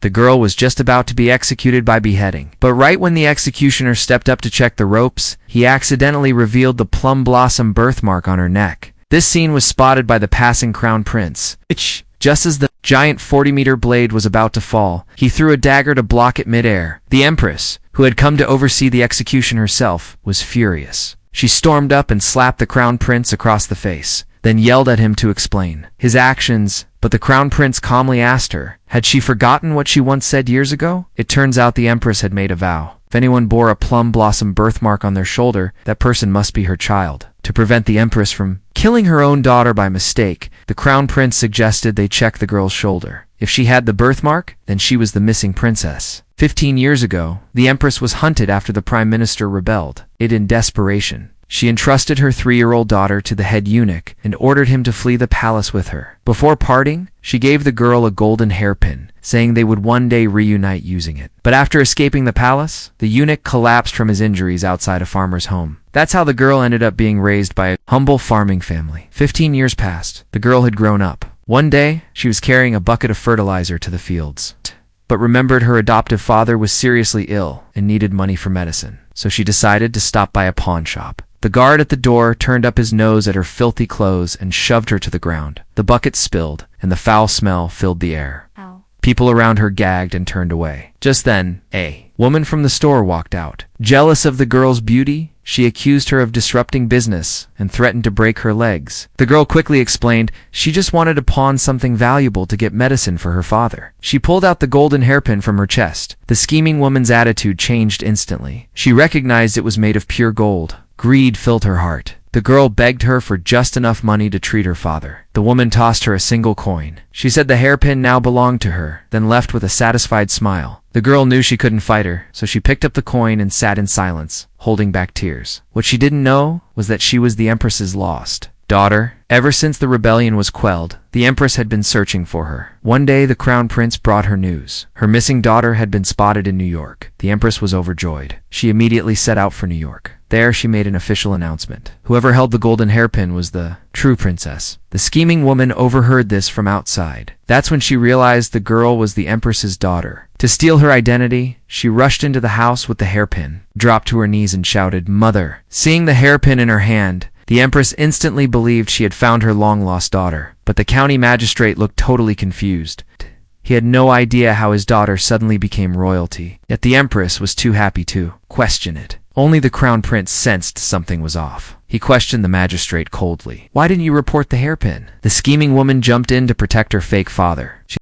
The girl was just about to be executed by beheading. But right when the executioner stepped up to check the ropes, he accidentally revealed the plum blossom birthmark on her neck. This scene was spotted by the passing crown prince. Just as the giant 40-meter blade was about to fall, he threw a dagger to block it mid-air. The empress, who had come to oversee the execution herself, was furious. She stormed up and slapped the crown prince across the face, then yelled at him to explain his actions, but the crown prince calmly asked her, had she forgotten what she once said years ago? It turns out the empress had made a vow. If anyone bore a plum blossom birthmark on their shoulder, that person must be her child. To prevent the empress from killing her own daughter by mistake, the crown prince suggested they check the girl's shoulder. If she had the birthmark, then she was the missing princess. 15 years ago, the empress was hunted after the prime minister rebelled. In desperation, she entrusted her 3-year-old daughter to the head eunuch and ordered him to flee the palace with her. Before parting, she gave the girl a golden hairpin, saying they would one day reunite using it. But after escaping the palace, the eunuch collapsed from his injuries outside a farmer's home. That's how the girl ended up being raised by a humble farming family. 15 years passed. The girl had grown up. One day, she was carrying a bucket of fertilizer to the fields, but remembered her adoptive father was seriously ill and needed money for medicine. So she decided to stop by a pawn shop. The guard at the door turned up his nose at her filthy clothes and shoved her to the ground. The bucket spilled, and the foul smell filled the air. Ow. People around her gagged and turned away. Just then, a woman from the store walked out. Jealous of the girl's beauty, she accused her of disrupting business and threatened to break her legs. The girl quickly explained she just wanted to pawn something valuable to get medicine for her father. She pulled out the golden hairpin from her chest. The scheming woman's attitude changed instantly. She recognized it was made of pure gold. Greed filled her heart. The girl begged her for just enough money to treat her father. The woman tossed her a single coin. She said the hairpin now belonged to her, then left with a satisfied smile. The girl knew she couldn't fight her, so she picked up the coin and sat in silence, holding back tears. What she didn't know was that she was the empress's lost daughter. Ever since the rebellion was quelled, the empress had been searching for her. One day the crown prince brought her news. Her missing daughter had been spotted in New York. The empress was overjoyed. She immediately set out for New York. There she made an official announcement. Whoever held the golden hairpin was the true princess. The scheming woman overheard this from outside. That's when she realized the girl was the empress's daughter. To steal her identity, she rushed into the house with the hairpin, dropped to her knees and shouted, "Mother!" Seeing the hairpin in her hand, the empress instantly believed she had found her long-lost daughter. But the county magistrate looked totally confused. He had no idea how his daughter suddenly became royalty. Yet the empress was too happy to question it. Only the crown prince sensed something was off. He questioned the magistrate coldly. "Why didn't you report the hairpin?" The scheming woman jumped in to protect her fake father.